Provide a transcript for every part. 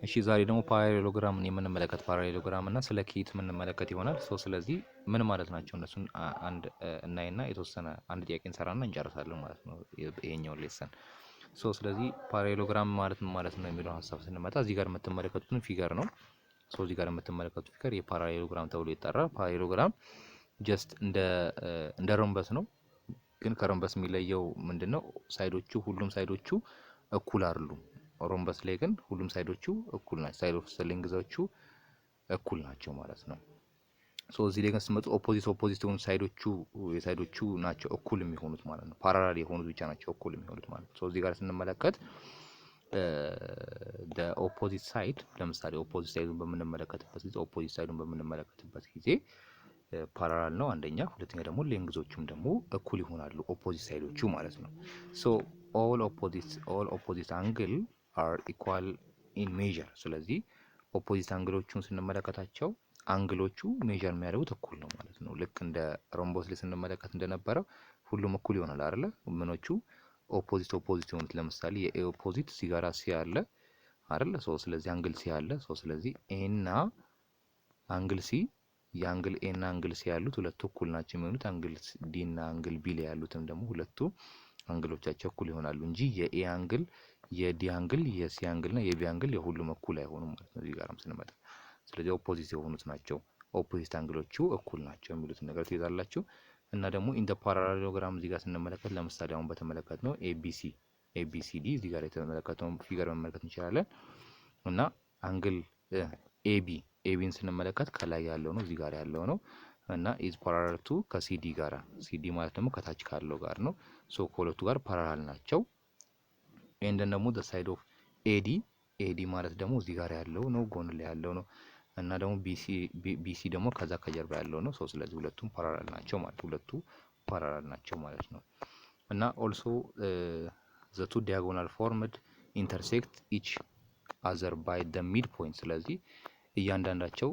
እሺ ዛሬ ደግሞ ፓራሌሎግራምን የምንመለከት ፓራሌሎግራም እና ስለ ኪት የምንመለከት ይሆናል። ስለዚህ ምን ማለት ናቸው እነሱን አንድ እናይና የተወሰነ አንድ ጥያቄ እንሰራና እንጨርሳለን ማለት ነው ይሄኛውን ሌሰን። ስለዚህ ፓራሌሎግራም ማለት ምን ማለት ነው የሚለው ሀሳብ ስንመጣ እዚህ ጋር የምትመለከቱትን ፊገር ነው። እዚህ ጋር የምትመለከቱት ፊገር የፓራሌሎግራም ተብሎ ይጠራል። ፓራሌሎግራም ጀስት እንደ ሮምበስ ነው። ግን ከሮምበስ የሚለየው ምንድነው? ሳይዶቹ ሁሉም ሳይዶቹ እኩል አይደሉም። ሮምበስ ላይ ግን ሁሉም ሳይዶቹ እኩል ናቸው። ሳይድ ኦፍ ሌንግዞቹ እኩል ናቸው ማለት ነው። እዚህ ላይ ግን ስትመጡ ኦፖዚት የሆኑ ሳይዶቹ ናቸው እኩል የሚሆኑት ማለት ነው። ፓራላል የሆኑት ብቻ ናቸው እኩል የሚሆኑት ማለት ነው። እዚህ ጋር ስንመለከት ኦፖዚት ሳይድ ለምሳሌ ኦፖዚት ሳይዱን በምንመለከትበት ጊዜ ፓራላል ነው አንደኛ፣ ሁለተኛ ደግሞ ሌንግዞቹም ደግሞ እኩል ይሆናሉ ኦፖዚት ሳይዶቹ ማለት ነው። ኦል ኦፖዚት አንግል አር ኢኳል ኢን ሜዠር። ስለዚህ ኦፖዚት አንግሎቹን ስንመለከታቸው አንግሎቹ ሜዠር የሚያደርጉት እኩል ነው ማለት ነው። ልክ እንደ ሮምቦስ ላይ ስንመለከት እንደነበረው ሁሉም እኩል ይሆናል አይደለ? ምኖቹ ኦፖዚት የሆኑት ለምሳሌ የኤ ኦፖዚት እዚህ ጋር ሲ አለ አይደለ? ስለዚህ አንግል ሲ አለ። ስለዚህ ኤ እና አንግል ሲ የአንግል ኤ እና አንግል ሲ ያሉት ሁለቱ እኩል ናቸው የሚሆኑት። አንግል ዲ እና አንግል ቢ ላይ ያሉትም ደግሞ ሁለቱ አንግሎቻቸው እኩል ይሆናሉ እንጂ የኤ አንግል፣ የዲ አንግል፣ የሲ አንግል እና የቢ አንግል የሁሉም እኩል አይሆኑም ማለት ነው እዚህ ጋርም ስንመጣ። ስለዚህ ኦፖዚት የሆኑት ናቸው፣ ኦፖዚት አንግሎቹ እኩል ናቸው የሚሉትን ነገር ትይዛላችሁ። እና ደግሞ ኢን ዘ ፓራሌሎግራም እዚህ ጋር ስንመለከት ለምሳሌ አሁን በተመለከትነው ኤቢሲዲ እዚህ ጋር የተመለከተውን ፊገር መመልከት እንችላለን። እና አንግል ኤቢን ስንመለከት ከላይ ያለው ነው እዚህ ጋር ያለው ነው እና ኢዝ ፓራላል ቱ ከሲዲ ጋር፣ ሲዲ ማለት ደግሞ ከታች ካለው ጋር ነው። ከሁለቱ ጋር ፓራላል ናቸው። ኤንደን ደግሞ ዘ ሳይድ ኦፍ ኤዲ ማለት ደግሞ እዚህ ጋር ያለው ነው፣ ጎን ላይ ያለው ነው። እና ደግሞ ቢሲ ደግሞ ከዛ ከጀርባ ያለው ነው። ስለዚህ ሁለቱም ፓራላል ናቸው ማለት ነው። እና ኦልሶ ዘ ቱ ዲያጎናል ፎርምድ ኢንተርሴክት ኢች አዘር ባይ ደ ሚድ ፖይንት። ስለዚህ እያንዳንዳቸው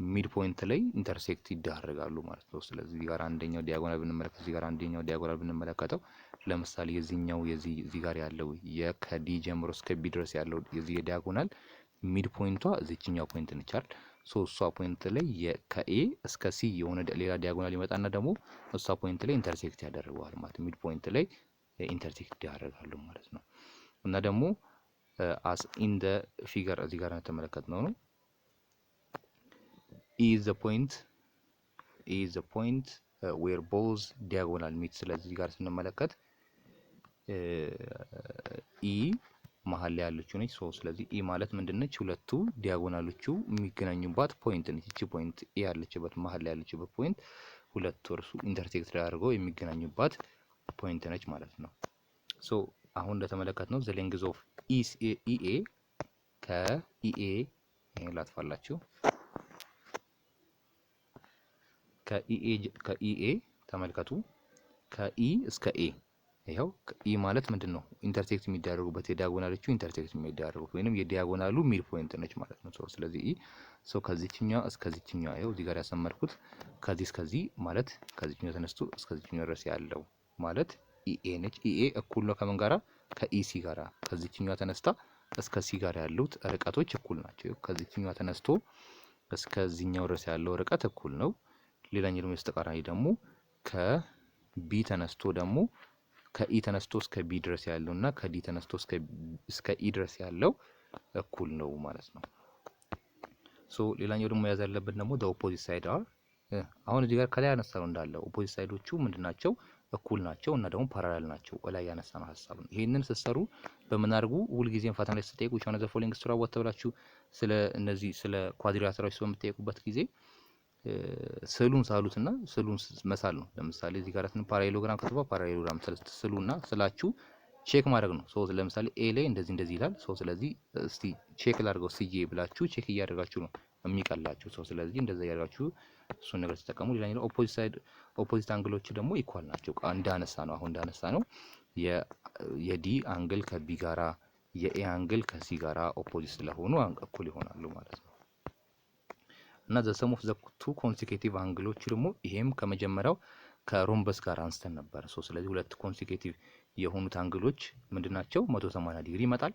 ሚድ ፖይንት ላይ ኢንተርሴክት ይዳረጋሉ ማለት ነው። ስለዚህ እዚህ ጋር አንደኛው ዲያጎናል ብንመለከት፣ እዚህ ጋር አንደኛው ዲያጎናል ብንመለከተው ለምሳሌ እዚህ ጋር ያለው ከዲ ጀምሮ እስከ ቢ ድረስ ያለው የዚህ ዲያጎናል ሚድ ፖይንቷ እዚህኛው ፖይንት ነች አይደል? እሷ ፖይንት ላይ ከኤ እስከ ሲ የሆነ ሌላ ዲያጎናል ይመጣና ደግሞ እሷ ፖይንት ላይ ኢንተርሴክት ያደርገዋል ማለት ሚድ ፖይንት ላይ ኢንተርሴክት ያደርጋሉ ማለት ነው። እና ደግሞ አስ ኢን ዘ ፊገር እዚህ ጋር የተመለከትነው ነው ኢዝ ዘ ፖይንት ዌር ቦዝ ዲያጎናል ሚት። ስለዚህ እዚህ ጋር ስንመለከት ኢ መሀል ላይ ያለችው ነች። ስለዚህ ኢ ማለት ምንድነች? ሁለቱ ዲያጎናሎቹ የሚገናኙባት ፖይንት ነች። እቺ ፖይንት ኢ ያለችበት መሀል ላይ ያለችበት ፖይንት ሁለቱ እርሱ ኢንተርሴክት አድርገው የሚገናኙባት ፖይንት ነች ማለት ነው። አሁን እንደተመለከትነው ዘ ሌንግዝ ኦፍ ኢኤ ከኢኤ ላጥፋላችሁ ከኢኤ ተመልከቱ፣ ከኢ እስከ ኤ ይኸው ኢ ማለት ምንድን ነው? ኢንተርሴክት የሚደረጉበት የዲያጎናሎቹ ኢንተርሴክት የሚደረጉት ወይንም የዲያጎናሉ ሚድ ፖይንት ነች ማለት ነው። ስለዚህ ኢ ከዚህኛው እስከዚህኛው ይኸው እዚህ ጋር ያሰመርኩት ከዚህ እስከዚህ ማለት ከዚህኛው ተነስቶ እስከዚህኛው ድረስ ያለው ማለት ኢኤ ነች። ኢኤ እኩል ነው ከምን ጋራ? ከኢሲ ጋራ። ከዚህኛው ተነስታ እስከ ሲ ጋር ያሉት ርቀቶች እኩል ናቸው። ከዚህኛው ተነስቶ እስከዚህኛው ድረስ ያለው ርቀት እኩል ነው። ሌላኛው ደግሞ ተቃራኒ ደግሞ ከቢ ተነስቶ ደግሞ ከኢ ተነስቶ እስከ ቢ ድረስ ያለው እና ከዲ ተነስቶ እስከ ኢ ድረስ ያለው እኩል ነው ማለት ነው። ሌላኛው ደግሞ ያዝ ያለበት ደግሞ ኦፖዚት ሳይድ አር አሁን እዚህ ጋር ከላይ ያነሳው እንዳለ ኦፖዚት ሳይዶቹ ምንድናቸው? እኩል ናቸው እና ደግሞ ፓራላል ናቸው። ላይ ያነሳነው ሀሳብ ነው። ይሄንን ስትሰሩ በምን አድርጉ? ሁልጊዜም ፈተና ላይ ስትጠይቁ ቻው ዘ ፎሎዊንግ ስትራ ወጥ ብላችሁ ስለ ኳድሪላተራሎች በምትጠይቁበት ጊዜ ስዕሉን ሳሉትና ስዕሉን መሳል ነው። ለምሳሌ እዚህ ጋር ፓራሌሎግራም ከተባ ፓራሌሎግራም ስሉና ስላችሁ ቼክ ማድረግ ነው። ለምሳሌ ኤ ላይ እንደዚህ ይላል። ስለዚህ እስቲ ቼክ ላድርገው ስዬ ብላችሁ ቼክ እያደረጋችሁ ነው የሚቀላችሁ። ስለዚህ እንደዛ እያደረጋችሁ እሱን ነገር ተጠቀሙ። ሌላኛው ኦፖዚት አንግሎች ደግሞ ኢኳል ናቸው። እንዳነሳ ነው የዲ አንግል ከቢ ጋራ የኤ አንግል ከሲ ጋራ ኦፖዚት ስለሆኑ እኩል ይሆናሉ ማለት ነው። እና ዘ ሰም ኦፍ ዘ ቱ ኮንሲኩቲቭ አንግሎች ደግሞ ይሄም ከመጀመሪያው ከሮምበስ ጋር አንስተን ነበር። ስለዚህ ሁለት ኮንሲኩቲቭ የሆኑት አንግሎች ምንድናቸው? 180 ዲግሪ ይመጣል።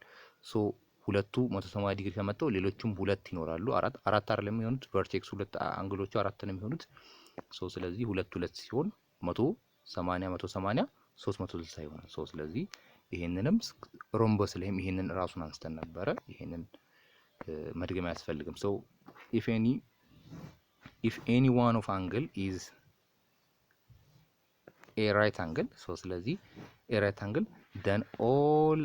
ሁለቱ 180 ዲግሪ ከመጣው ሌሎቹም ሁለት ይኖራሉ። አራት አይደለም የሚሆኑት ቨርቴክስ ሁለት አንግሎቹ አራት ነው የሚሆኑት። ስለዚህ ሁለት ሲሆን 180 180 360 ይሆናል። ስለዚህ ይሄንንም ሮምበስ ላይም ይሄንን ራሱን አንስተን ነበረ። ይሄንን መድገም አያስፈልግም። if any one of angle is a right angle, ስለዚህ a right angle then all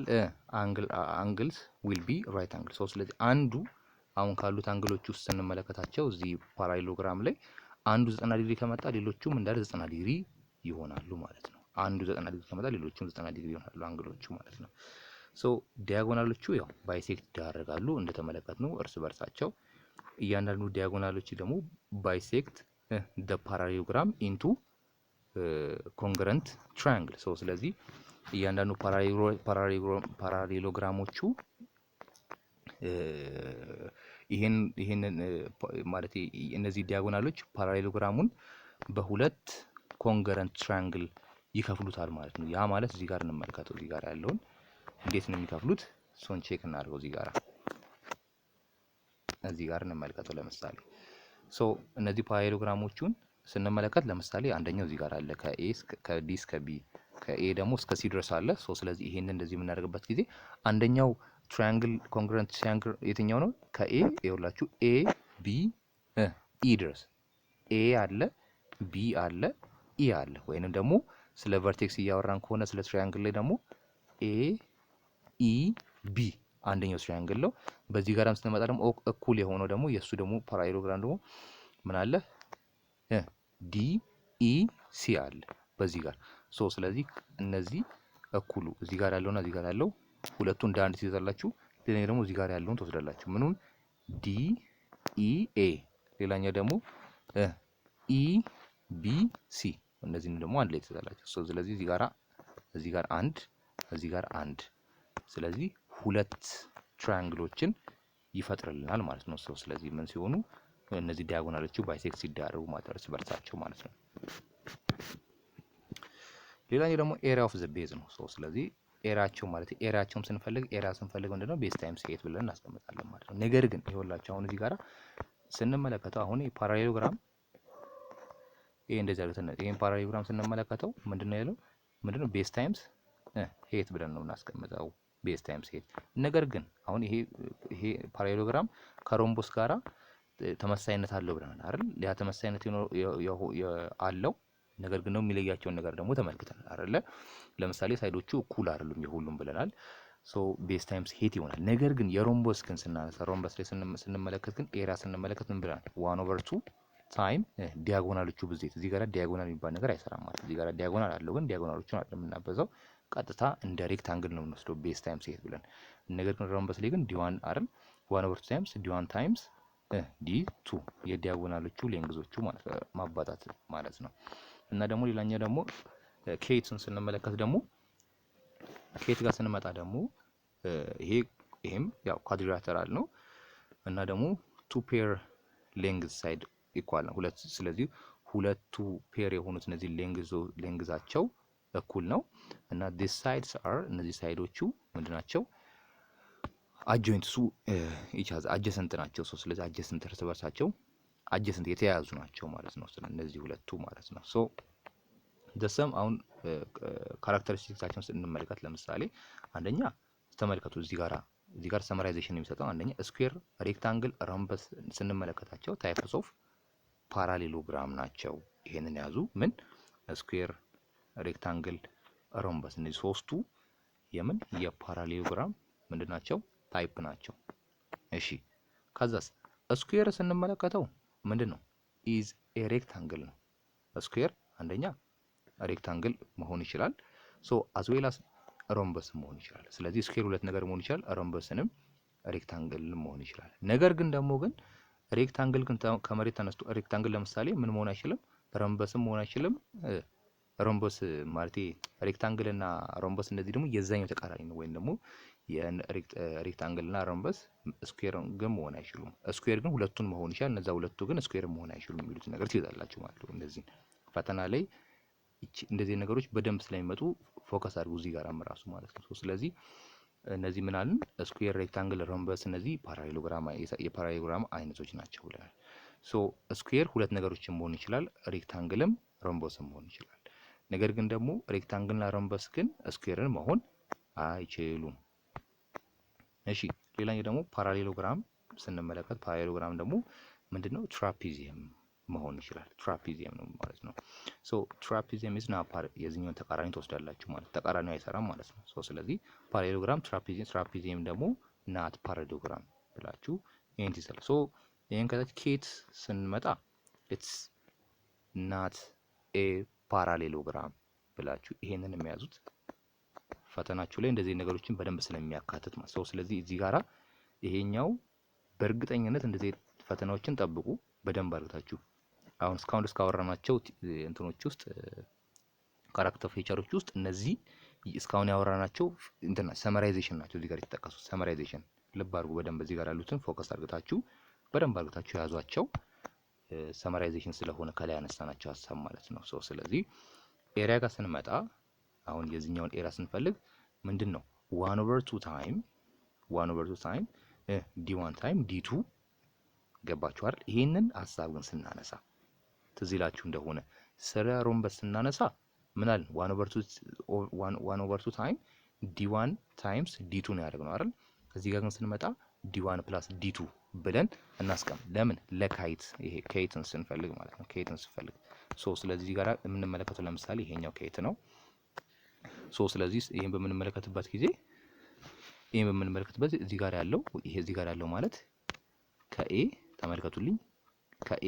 angles will be right angle. ስለዚህ አንዱ አሁን ካሉት አንግሎች ውስጥ ስንመለከታቸው እዚህ ፓራሌሎግራም ላይ አንዱ 90 ዲግሪ ከመጣ ሌሎቹም እንዳለ 90 ዲግሪ ይሆናሉ ማለት ነው። አንዱ 90 ዲግሪ ከመጣ ሌሎቹም 90 ዲግሪ ይሆናሉ አንግሎቹ ማለት ነው። ዲያጎናሎቹ ያው ባይሴክት ይደረጋሉ እንደተመለከትነው እርስ በርሳቸው። እያንዳንዱ ዲያጎናሎች ደግሞ ባይሴክት the parallelogram into ኮንግረንት ትራያንግል። ስለዚህ እያንዳንዱ ፓራሌሎግራሞቹ ይሄንን ማለት እነዚህ ዲያጎናሎች ፓራሌሎግራሙን በሁለት ኮንግረንት ትራያንግል ይከፍሉታል ማለት ነው። ያ ማለት እዚህ ጋር እንመልከተው። እዚህ ጋር ያለውን እንዴት ነው የሚከፍሉት? እሱን ቼክ እናድርገው። እዚህ ጋር እንመልከተው። ለምሳሌ እነዚህ ፓራሌሎግራሞቹን ስንመለከት ለምሳሌ አንደኛው እዚህ ጋር አለ ከዲ እስከ ቢ፣ ከኤ ደግሞ እስከ ሲ ድረስ አለ። ስለዚህ ይሄንን እንደዚህ የምናደርግበት ጊዜ አንደኛው ትራያንግል ኮንግረንት ትራያንግል የትኛው ነው? ከኤ ይኸውላችሁ ኤ ቢ ኢ ድረስ ኤ አለ፣ ቢ አለ፣ ኢ አለ። ወይንም ደግሞ ስለ ቨርቴክስ እያወራን ከሆነ ስለ ትራያንግል ላይ ደግሞ ኤ ኢ ቢ አንደኛው ትራያንግል ነው። በዚህ ጋርም ስንመጣ ደግሞ እኩል የሆነው ደግሞ የእሱ ደግሞ ፓራሌሎግራም ደግሞ ምን አለ? ዲ ኢ ሲ አለ በዚህ ጋር። ስለዚህ እነዚህ እኩሉ እዚህ ጋር ያለውና እዚህ ጋር ያለው ሁለቱን እንደ አንድ ትይዛላችሁ። ሌላኛው ደግሞ እዚህ ጋር ያለውን ትወስዳላችሁ። ምኑን? ዲ ኢ ኤ፣ ሌላኛው ደግሞ ኢ ቢ ሲ። እነዚህን ደግሞ አንድ ላይ ትይዛላችሁ። ስለዚህ እዚህ ጋር አንድ፣ እዚህ ጋር አንድ። ስለዚህ ሁለት ትራያንግሎችን ይፈጥርልናል ማለት ነው። ስለዚህ ምን ሲሆኑ እነዚህ ዲያጎናሎቹ ባይሴክት ሲደረጉ እርስ በርሳቸው ማለት ነው። ሌላኛው ደግሞ ኤሪያ ኦፍ ዘ ቤዝ ነው። ስለዚህ ኤሪያቸውም ስንፈልግ ምንድነው? ቤዝ ታይምስ ሄት ብለን እናስቀምጣለን ማለት ነው። ነገር ግን ይኸውላችሁ አሁን እዚህ ጋር ስንመለከተው አሁን ፓራሌሎግራም ይሄ እንደዚህ አይነት ይሄን ፓራሌሎግራም ስንመለከተው ምንድነው ያለው? ምንድነው? ቤዝ ታይምስ ሄት ብለን ነው እናስቀምጠው። ቤዝ ታይምስ ሄት። ነገር ግን አሁን ይሄ ፓራሌሎግራም ከሮምቦስ ጋራ ተመሳሳይነት አለው ብለናል አይደል? ያ ተመሳሳይነት አለው። ነገር ግን ነው የሚለያቸውን ነገር ደግሞ ተመልክተናል አይደለ? ለምሳሌ ሳይዶቹ እኩል አይደሉም የሁሉም ብለናል። ቤዝ ታይምስ ሄት ይሆናል። ነገር ግን የሮምቦስ ግን ስናነሳ ሮምቦስ ላይ ስንመለከት ግን ኤሪያ ስንመለከት ምን ብለናል? 1/2 ታይም ዲያጎናሎቹ ብዜት። እዚህ ጋር ዲያጎናል የሚባል ነገር አይሰራም ማለት። እዚህ ጋር ዲያጎናል አለው ግን ዲያጎናሎቹን አይደለም የምናበዛው፣ ቀጥታ እንደ ሬክታንግል ነው የምንወስደው ቤዝ ታይምስ ሄት ብለን። ነገር ግን ሮምቦስ ላይ ግን ዲ1 አይደል? 1/2 ታይምስ ዲ1 ታይምስ ዲ2 የዲያጎናሎቹ ሌንግዞቹ ማለት ማባዛት ማለት ነው። እና ደግሞ ሌላኛው ደግሞ ኬትን ስንመለከት ደግሞ ኬት ጋር ስንመጣ ደግሞ ይሄም ያው ኳድሪላተራል ነው እና ደግሞ ቱ ፔር ሌንግዝ ሳይድ ኢኳል ነው ሁለት። ስለዚህ ሁለቱ ፔር የሆኑት እነዚህ ሌንግዛቸው እኩል ነው እና ዲስ ሳይድስ አር እነዚህ ሳይዶቹ ምንድናቸው? አጆይንትሱ አጀሰንት ናቸው። ስለዚህ አጀሰንት እርስ በርሳቸው አጀሰንት የተያያዙ ናቸው ማለት ነው። እነዚህ ሁለቱ ማለት ነው። ደሰም አሁን ካራክተሪስቲክሳቸውን ስንመለከት ለምሳሌ አንደኛ ተመልከቱ፣ እዚህ ጋር ሰመራይዜሽን የሚሰጠው አንደኛ ስኩዌር፣ ሬክታንግል፣ ሮምበስ ስንመለከታቸው ታይፕስ ኦፍ ፓራሌሎግራም ናቸው። ይሄንን ያዙ። ምን ስኩዌር፣ ሬክታንግል፣ ሮምበስ እነዚህ ሶስቱ የምን የፓራሌሎግራም ምንድን ናቸው? ታይፕ ናቸው። እሺ ከዛስ ስኩዌር ስንመለከተው ምንድን ነው? ኢዝ ኤ ሬክታንግል ነው። ስኩዌር አንደኛ ሬክታንግል መሆን ይችላል። አዝ ዌል አስ ሮምበስ መሆን ይችላል። ስለዚህ ስኩዌር ሁለት ነገር መሆን ይችላል፣ ሮምበስንም ሬክታንግል መሆን ይችላል። ነገር ግን ደግሞ ሬክታንግል ግን ከመሬት ተነስቶ ሬክታንግል ለምሳሌ ምን መሆን አይችልም? ሮምበስም መሆን አይችልም። ሮምበስ ማለት ሬክታንግል እና ሮምበስ እነዚህ ደግሞ የዛኛው ተቃራኒ ነው። ወይም ደግሞ ሬክታንግል እና ሮምበስ ስኩዌር ግን መሆን አይችሉም። ስኩዌር ግን ሁለቱን መሆን ይችላል። እነዛ ሁለቱ ግን ስኩዌር መሆን አይችሉም የሚሉት ነገር ትይዛላችሁ ማለት ነው። እንደዚህ ፈተና ላይ እንደዚህ ነገሮች በደንብ ስለሚመጡ ፎከስ አድርጉ እዚህ ጋር ራሱ ማለት ነው። ስለዚህ እነዚህ ምን አልን? ስኩዌር፣ ሬክታንግል፣ ሮምበስ እነዚህ የፓራሌሎግራም አይነቶች ናቸው ብለናል። ሶ ስኩዌር ሁለት ነገሮችን መሆን ይችላል፣ ሬክታንግልም ሮምበስም መሆን ይችላል። ነገር ግን ደግሞ ሬክታንግልና ሮምበስ ግን ስኩዌርን መሆን አይችሉም። እሺ ሌላኛው ደግሞ ፓራሌሎግራም ስንመለከት ፓራሌሎግራም ደግሞ ምንድነው? ትራፒዚየም መሆን ይችላል። ትራፒዚየም ነው ማለት ነው። ሶ ትራፒዚየም ኢዝ ናት የዚህኛውን ተቃራኒ ትወስዳላችሁ ማለት ተቃራኒው አይሰራም ማለት ነው። ሶ ስለዚህ ፓራሌሎግራም ትራፒዚየም ደግሞ ናት ፓራሌሎግራም ብላችሁ ይሄን ትይዛላችሁ። ሶ ይሄን ከታች ኬት ስንመጣ ኢትስ ናት ኤ ፓራሌሎግራም ብላችሁ ይሄንን የሚያዙት ፈተናችሁ ላይ እንደዚህ ነገሮችን በደንብ ስለሚያካትት ማለት ነው። ስለዚህ እዚህ ጋራ ይሄኛው በእርግጠኝነት እንደዚህ ፈተናዎችን ጠብቁ በደንብ አድርጋችሁ። አሁን እስካሁን ካወራናቸው እንትኖች ውስጥ ካራክተር ፊቸሮች ውስጥ እነዚህ እስካሁን ያወራናቸው እንትና ሰመራይዜሽን ናቸው። እዚህ ጋር የተጠቀሱት ሰመራይዜሽን ልብ አድርጉ በደንብ እዚህ ጋር ያሉትን ፎከስ አድርጋችሁ በደንብ አድርጋችሁ የያዟቸው ሰመራይዜሽን ስለሆነ ከላይ ያነሳናቸው ሀሳብ ማለት ነው። ስለዚህ ኤሪያ ጋር ስንመጣ አሁን የዚህኛውን ኤሪያ ስንፈልግ ምንድን ነው 1/2 ታይም ዲ1 ታይም ዲ2 ገባችሁ አይደል? ይሄንን ሀሳብ ግን ስናነሳ ትዝ ይላችሁ እንደሆነ ስለ ሮምበስ ስናነሳ ምን አለን? 1/2 ታይም ዲ1 ታይምስ ዲ2 ነው ያደረግነው አይደል? እዚህ ጋር ግን ስንመጣ ዲ1 ፕላስ ዲ2 ብለን እናስቀም። ለምን? ለካይት ይሄ ኬትን ስንፈልግ ማለት ነው። ኬትን ስንፈልግ ስለዚህ እዚህ ጋር የምንመለከተው ለምሳሌ ይሄኛው ኬት ነው። ስለዚህ ይሄን በምንመለከትበት ጊዜ እዚህ ጋር ያለው ማለት ከኤ ተመልከቱልኝ፣ ከኤ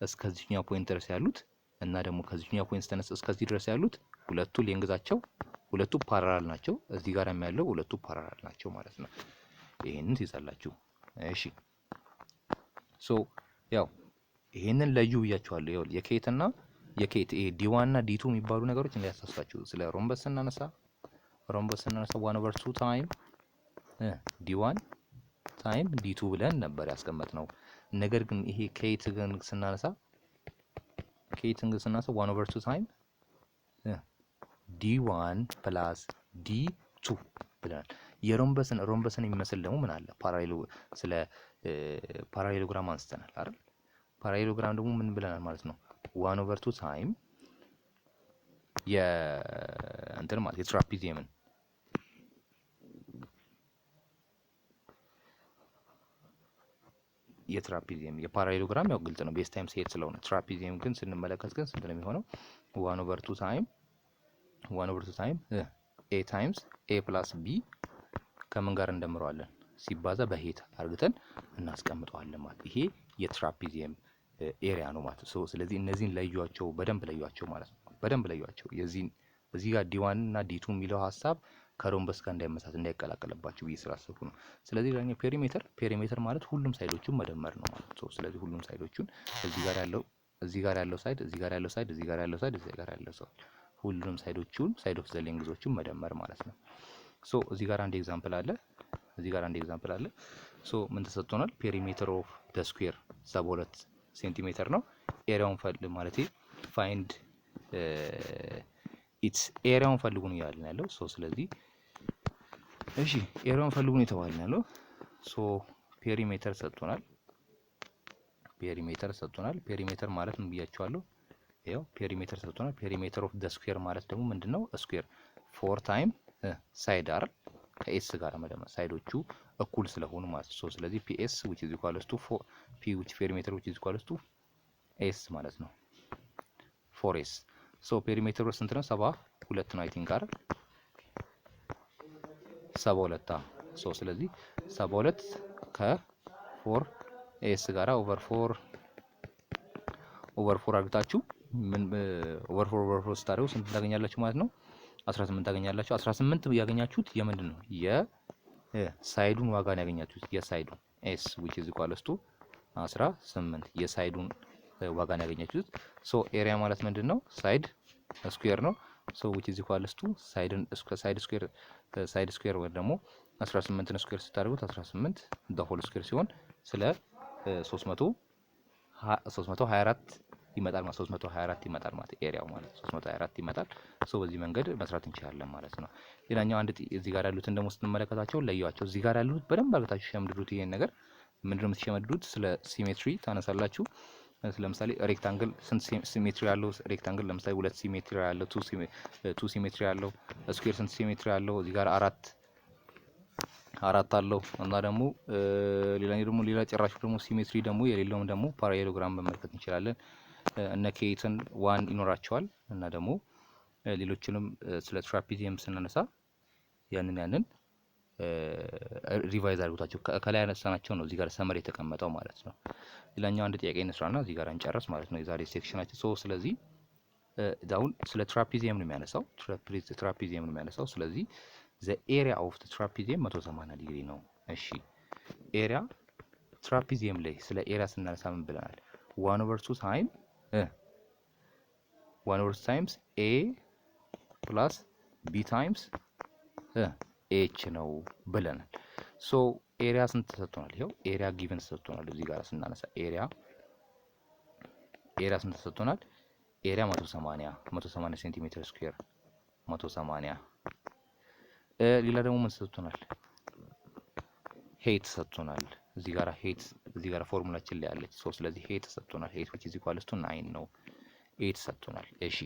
እስከዚህኛው ፖይንት ድረስ ያሉት እና ደግሞ ከዚህኛው ፖይንት ተነስ እስከዚህ ድረስ ያሉት ሁለቱ ሌንግዛቸው ሁለቱ ፓራላል ናቸው። እዚህ ጋር ያለው ሁለቱ ፓራላል ናቸው ማለት ነው። ይሄንን ትይዛላችሁ። እሺ ያው ይሄንን ለዩ ብያችኋለሁ። ያው የኬትና የኬት ኤ ዲ1 እና ዲ2 የሚባሉ ነገሮች እንዳያሳስታችሁ። ስለ ሮምበስ ስናነሳ 1/2 ታይም ዲ1 ታይም ዲ2 ብለን ነበር ያስቀመጥነው። ነገር ግን ይሄ ኬት ግን ስናነሳ 1/2 ታይም ዲ1 ፕላስ ዲ2 ብለናል። ሮምበስን የሚመስል ደግሞ ምን አለ? ስለ ፓራሌሎግራም አንስተናል አይደል? ፓራሌሎግራም ደግሞ ምን ብለናል ማለት ነው? 1/2 ታይም እንትን ማለት የትራፒዚየምን የፓራሌሎግራም ያው ግልጽ ነው ቤዝ ታይም ሴት ስለሆነ፣ ትራፒዚየም ግን ስንመለከት ግን ስንት ነው የሚሆነው? 1/2 ታይም ኤ ታይምስ ኤ ፕላስ ቢ ከምን ጋር እንደምረዋለን? ሲባዛ በሄት አርግተን እናስቀምጠዋለን ማለት ይሄ የትራፒዚየም ኤሪያ ነው ማለት ነው። ስለዚህ እነዚህን ለዩዋቸው፣ በደንብ ለዩዋቸው ማለት ነው። በደንብ ለዩዋቸው። እዚህ ጋር ዲ1 እና ዲ2 የሚለው ሀሳብ ከሮምበስ ጋር እንዳይቀላቀልባችሁ ብዬ ስላሰብኩ ነው። ስለዚህ ዳኛ ፔሪሜትር ማለት ሁሉም ሳይዶቹን መደመር ነው ማለት ነው። ስለዚህ ሁሉም ሳይዶቹን እዚህ ጋር ያለው ሳይድ፣ እዚህ ጋር ያለው ሳይድ፣ እዚህ ጋር ያለው ሳይድ፣ እዚህ ጋር ያለው ሳይድ ሁሉም ሳይዶቹን ሳይድ ኦፍ ዘ ሌንግዞቹን መደመር ማለት ነው። እዚህ ጋር አንድ ኤግዛምፕል አለ። ምን ተሰጥቶናል? ፔሪሜትር ኦፍ ዘ ስኩዌር 72 ሴንቲሜትር ነው። ኤሪያውን ፈልግ ማለት ፋይንድ ኢትስ ኤሪያውን ፈልጉ ነው ያለን ያለው። ስለዚህ እሺ ኤሪያውን ፈልጉ ነው የተባልን ያለው። ፔሪሜትር ሰጥቶናል። ፔሪሜትር ማለት ምን ብያችኋለሁ? ያው ፔሪሜትር ሰጥቶናል። ፔሪሜትር ኦፍ ዘ ስኩዌር ማለት ደግሞ ምንድነው? ስኩዌር 4 ታይም ሳይድ አይደል? ከኤስ ጋር መደመር ሳይዶቹ እኩል ስለሆኑ ማለት ነው። ስለዚህ ፒኤስ which is equals to 4 ፒ which ፔሪሜትር which is equals to ኤስ ማለት ነው 4s። ፔሪሜትሩ ስንት ነው? 72 ነው አይ ቲንክ አይደል? 72 ስለዚህ 72 ከ4 ኤስ ጋራ ኦቨር 4 አድርጋችሁ ምን ኦቨር 4 ስታደርጉ ስንት ታገኛላችሁ ማለት ነው? 18 ታገኛላችሁ። 18 ያገኛችሁት የምንድን ነው? የሳይዱን ዋጋ ነው ያገኛችሁት። የሳይዱን ኤስ which is equals to 18 የሳይዱን ዋጋ ነው ያገኛችሁት። ኤሪያ ማለት ምንድነው? ሳይድ ስኩዌር ነው። which is equals to ሳይድ ስኩዌር ወይ ደግሞ 18ን ስኩዌር ስታደርጉት 18 the whole ስኩዌር ሲሆን ስለ 324 ይመጣል ማለት 324 ይመጣል ማለት ኤሪያው ማለት 324 ይመጣል። ሶ በዚህ መንገድ መስራት እንችላለን ማለት ነው። ሌላኛው አንድ እዚህ ጋር ያሉትን ደግሞ ስትመለከታቸው ለዩዋቸው። እዚህ ጋር ያሉት በደንብ አድርጋችሁ ሸምድዱት። ይሄን ነገር ምንድነው የምትሸመድዱት? ስለ ሲሜትሪ ታነሳላችሁ። ለምሳሌ ሬክታንግል ስንት ሲሜትሪ ያለው ሬክታንግል ለምሳሌ 2 ሲሜትሪ ያለው 2 ሲሜትሪ ያለው ስኩዌር ስንት ሲሜትሪ ያለው እዚህ ጋር አራት አለው እና ደግሞ ሌላኛው ደግሞ ሌላ ጭራሹ ደግሞ ሲሜትሪ ደግሞ የሌለውም ደግሞ ፓራሌሎግራም መመልከት እንችላለን። እነ ኬትን ዋን ይኖራቸዋል እና ደግሞ ሌሎችንም ስለ ትራፒዚየም ስናነሳ ያንን ሪቫይዝ አድርጉታቸው ከላይ ያነሳናቸው ነው እዚህ ጋር ሰመር የተቀመጠው ማለት ነው። ሌላኛው አንድ ጥያቄ እንስራና እዚህ ጋር እንጨርስ ማለት ነው የዛሬ ሴክሽናችን። ሶ ስለዚህ አሁን ስለ ትራፒዚየም ነው የሚያነሳው ትራፒዚየም ነው የሚያነሳው። ስለዚህ the area of the trapezium 180 ዲግሪ ነው። እሺ ኤሪያ ትራፒዚየም ላይ ስለ ኤሪያ ስናነሳ ምን ብለናል? 1/2 ታይም 1/2 ታይምስ a ፕላስ b ታይምስ h ነው ብለናል። ሶ ኤሪያ ስንት ተሰጥቶናል? ይሄው ኤሪያ ጊቨን ተሰጥቶናል። እዚህ ጋር ስናነሳ ኤሪያ ስንት ተሰጥቶናል? ኤሪያ 180 ሴንቲሜትር ስኩዌር 180። ሌላ ደግሞ ምን ተሰጥቶናል? ሄት ተሰጥቶናል። እዚህ ጋር ፎርሙላችን ላይ አለች። ሶ ስለዚህ ሄት ተሰጥቶናል። ሄት which is equal to 9 ነው። ሄት ተሰጥቶናል። እሺ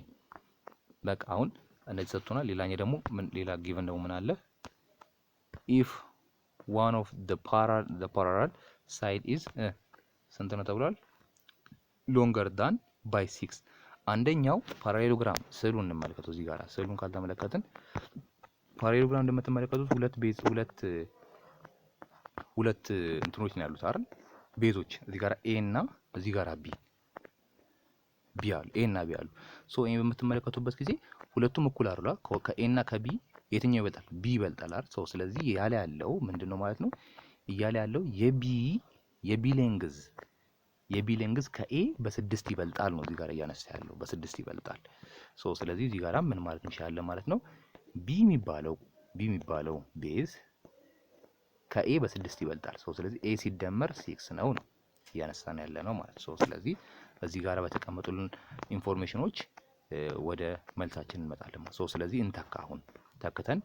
በቃ አሁን እንደዚህ ተሰጥቶናል። ሌላኛው ደግሞ ሌላ ጊቨን ደግሞ ምን አለ? if one of the parallel side is ስንት ነው ተብሏል? longer than by 6 አንደኛው ፓራሌሎግራም ስዕሉን እንመለከተው። እዚህ ጋር ስዕሉን ካልተመለከትን ፓራሌሎግራም እንደምትመለከቱት ሁለት እንትኖች ነው ያሉት አይደል? ቤዞች እዚህ ጋር ኤ እና እዚህ ጋር ቢ አሉ። ኤ እና ቢ አሉ። ሶ ይሄን በምትመለከቱበት ጊዜ ሁለቱም እኩል አይደሉ። ከኤ እና ከቢ የትኛው ይበልጣል? ቢ ይበልጣል አይደል? ሶ ስለዚህ ያለ ያለው ምንድነው ማለት ነው? እያለ ያለው የቢ ሌንግዝ ከኤ በ6 ይበልጣል ነው እዚህ ጋር እያነሳ ያለው በ6 ይበልጣል። ሶ ስለዚህ እዚህ ጋር ምን ማለት እንችላለን ማለት ነው? ቢ የሚባለው ቤዝ ከኤ በ6 ይበልጣል። ሶ ስለዚህ ኤ ሲደመር 6 ነው እያነሳን ያለ ነው ማለት ነው። ስለዚህ እዚህ ጋር በተቀመጡልን ኢንፎርሜሽኖች ወደ መልሳችን እንመጣለን። ሶ ስለዚህ እንተካ። አሁን ተክተን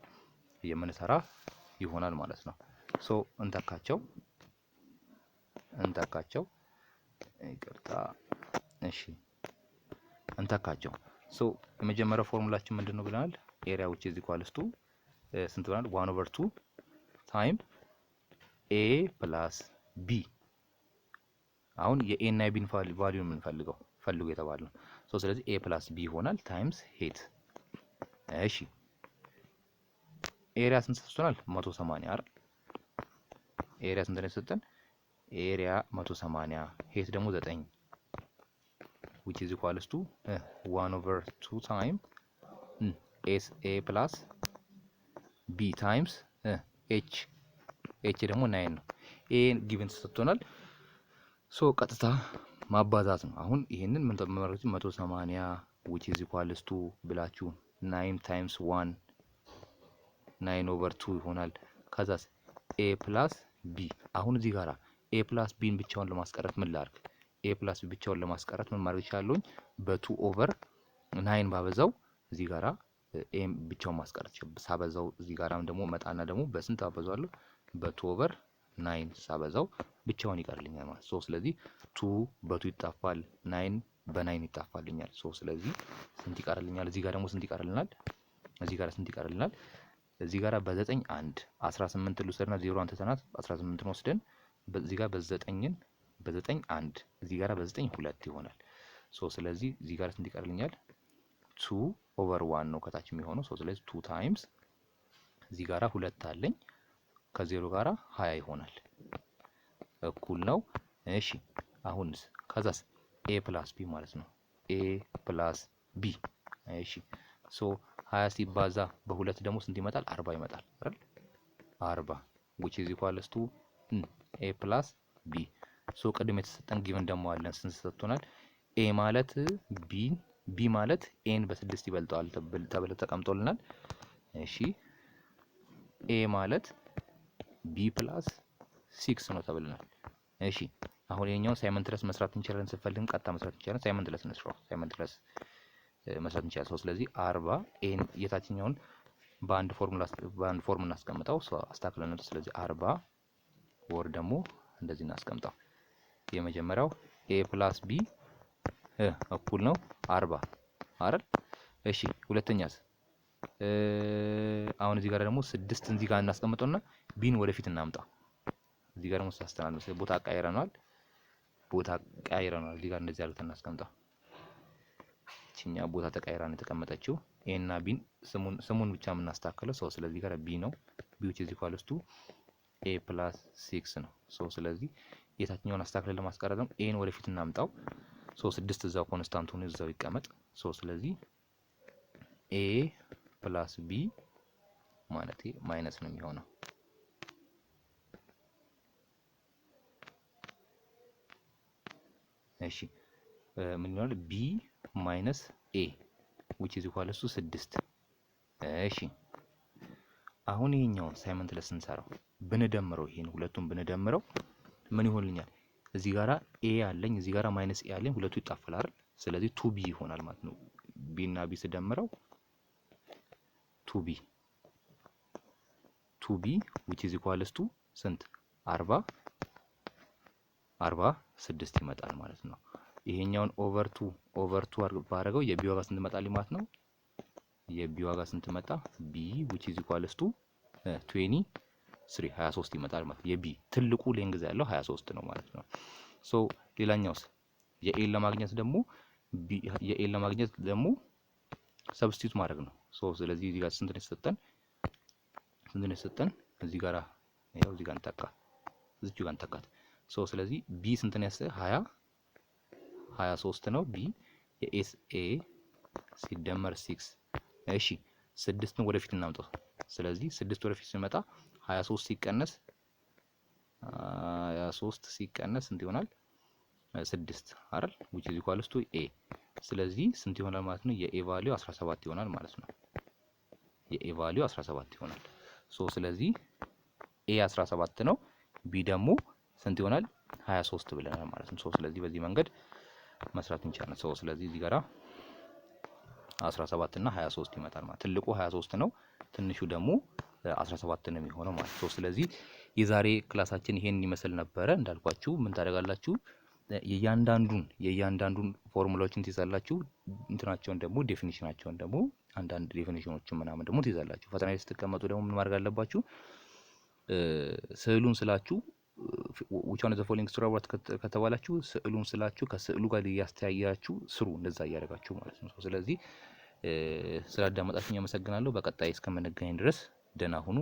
የምንሰራ ይሆናል ማለት ነው። ሶ እንተካቸው ይቅርታ። እሺ እንተካቸው። ሶ የመጀመሪያው ፎርሙላችን ምንድነው ብለናል? ኤሪያ which is equal to ስንት ብለናል? 1/2 ታይም ኤ ፕላስ ቢ። አሁን የኤ እና የቢን ቫልዩ ፈልጉ የተባለው። ሶ ስለዚህ ኤ ፕላስ ቢ ይሆናል ታይምስ ሄት። እሺ ኤሪያ ስንት ተሰጥቶናል? 180 አይደል? ኤሪያ ስንት ነው የተሰጠን? ኤሪያ 180 ሄት ደግሞ 9 which is equal to 1/2 ታይም ኤ ፕላስ ቢ ታይምስ ኤች ደግሞ 9 ነው። ኤ ጊቨን ተሰጥቶናል። ሶ ቀጥታ ማባዛት ነው። አሁን ይሄንን ምን ተመረጡ? 180 which is equal to ብላችሁ 9 ታይምስ 1 9/2 ይሆናል። ከዛስ ኤ ፕላስ ቢ። አሁን እዚህ ጋራ ኤ ፕላስ ቢን ብቻውን ለማስቀረት ምን ላድርግ? ኤ ፕላስ ቢ ብቻውን ለማስቀረት ምን ማድረግ ይችላልኝ? በ2/9 ባበዛው እዚህ ጋራ ኤም ብቻውን ማስቀረት ሳበዛው እዚህ ጋራም ደግሞ መጣና ደግሞ በስንት አበዛዋለሁ? በ2/9 ሳበዛው ብቻውን ይቀርልኛል ማለት ነው። ስለዚህ 2 በ2 ይጣፋል፣ 9 በ9 ይጣፋልኛል። ስለዚህ ስንት ይቀርልኛል? እዚህ ጋር ደግሞ ስንት ይቀርልናል? እዚህ ጋር ስንት ይቀርልናል? እዚህ ጋር በ9 1 18 ልውሰድና 0 አንተተናት 18ን ወስደን በዚህ ጋር በ9 1 እዚህ ጋር በ9 2 ይሆናል። ስለዚህ እዚህ ጋር ስንት ይቀርልኛል? 2/1 ነው ከታች የሚሆነው። ስለዚህ 2 ታይምስ እዚህ ጋራ 2 አለኝ ከ0 ጋራ 20 ይሆናል። እኩል ነው። እሺ አሁንስ ከዛስ ኤ ፕላስ ቢ ማለት ነው። ኤ ፕላስ ቢ። እሺ 20 ሲባዛ በ2 ደግሞ ስንት ይመጣል? 40 ይመጣል አይደል? 40 which is equal to ኤ ፕላስ ቢ። ቅድም የተሰጠን ጊቨን ደግሞ አለን። ስንት ተሰጥቶናል? ኤ ማለት ቢ ማለት ኤን በ6 ይበልጠዋል ተብሎ ተቀምጦልናል። እሺ ኤ ማለት ቢ ፕላስ 6 ነው ተብለናል። እሺ አሁን የኛውን ሳይመንትለስ መስራት እንችላለን። ስፈልግም ቀጥታ መስራት እንችላለን። ሳይመንትለስ እንስራው። ሳይመንትለስ መስራት እንችላለን። ሶ ስለዚህ 40 ኤን የታችኛውን በአንድ ፎርም እናስቀምጠው። ሶ አስተካክለን ስለዚህ 40 ወር ደግሞ እንደዚህ እናስቀምጠው። የመጀመሪያው ኤ ፕላስ ቢ እኩል ነው 40 አይደል? እሺ ሁለተኛስ አሁን እዚህ ጋር ደግሞ 6 እዚህ ጋር እናስቀምጠውና ቢን ወደፊት እናምጣ። እዚህ ጋር ደግሞ ሳስተናል ቦታ ቀይረናል። እዚህ ጋር እንደዚህ አድርገን እናስቀምጠው። እቺኛ ቦታ ተቀይራ ነው የተቀመጠችው። ኤ እና ቢን ስሙን ብቻ የምናስተካክለው ሰው ስለዚህ ጋር ቢ ነው። ቢ which is equals to ኤ ፕላስ 6 ነው። ሶ ስለዚህ የታችኛውን አስተካክለን ለማስቀረት ነው ኤን ወደፊት እናምጣው። ሶ 6 እዛው ኮንስታንት ሆኖ እዛው ይቀመጥ። ሶ ስለዚህ ኤ ፕላስ ቢ ማለት ማይነስ ነው የሚሆነው። እሺ ምን ይሆናል? ቢ ማይነስ ኤ which is equals to 6። እሺ አሁን ይሄኛውን ሳይመንትለስ እንሰራው ብንደምረው ይሄን ሁለቱን ብንደምረው ምን ይሆንልኛል? እዚህ ጋራ ኤ አለኝ፣ እዚህ ጋራ ማይነስ ኤ አለኝ። ሁለቱ ይጣፈላል አይደል? ስለዚህ 2b ይሆናል ማለት ነው። ቢ እና ቢ ስደምረው 2b which is equals to ስንት 46 ይመጣል ማለት ነው። ይሄኛውን ኦቨር 2 ባረገው የቢ ዋጋ ስንት ይመጣል ማለት ነው? የቢ ዋጋ ስንት መጣ? ቢ which is equals to 23 ይመጣል ማለት ነው። የቢ ትልቁ ሌንግዝ ያለው 23 ነው ማለት ነው። ሶ ሌላኛውስ የኤን ለማግኘት ደግሞ ሰብስቲቱት ማድረግ ነው። ሶ ስለዚህ እዚህ ጋር ስንት ነው የተሰጠን? እዚህ ጋር ያው እዚህ ጋር እንተካ፣ እዚህ ጋር እንተካት። ሶ ስለዚህ ቢ ስንት ነው ያሰ 23 ነው። ቢ የኤስ ኤ ሲደመር 6 እሺ 6ን ወደፊት እናምጣው። ስለዚህ 6 ወደፊት ሲመጣ 23 ሲቀነስ ስንት ይሆናል? 6 አይደል? which is equals to a። ስለዚህ ስንት ይሆናል ማለት ነው? የኤ ቫልዩ 17 ይሆናል ማለት ነው። የኤ ቫልዩ 17 ይሆናል። ሶ ስለዚህ ኤ 17 ነው፣ ቢ ደግሞ ስንት ይሆናል? 23 ብለናል ማለት ነው። ሶ ስለዚህ በዚህ መንገድ መስራት እንችላለን። ሶ ስለዚህ እዚህ ጋራ 17 እና 23 ይመጣል ማለት ትልቁ 23 ነው፣ ትንሹ ደግሞ 17 ነው የሚሆነው ማለት ነው። ስለዚህ የዛሬ ክላሳችን ይሄን ይመስል ነበረ። እንዳልኳችሁ ምን ታደርጋላችሁ? የእያንዳንዱን ፎርሙላዎችን ትይዛላችሁ። እንትናቸውን ደግሞ ዴፊኒሽናቸውን ደግሞ አንዳንድ ዴፊኒሽኖችን ምናምን ደግሞ ትይዛላችሁ። ፈተና ላይ ስትቀመጡ ደግሞ ምን ማድረግ አለባችሁ? ስዕሉን ስላችሁ which one of the following story about ከተባላችሁ ስዕሉን ስላችሁ ከስዕሉ ጋር እያስተያያችሁ ስሩ። እንደዛ እያደረጋችሁ ማለት ነው። ስለዚህ ስላዳመጣችሁኝ አመሰግናለሁ። በቀጣይ እስከምንገናኝ ድረስ ደህና ሁኑ።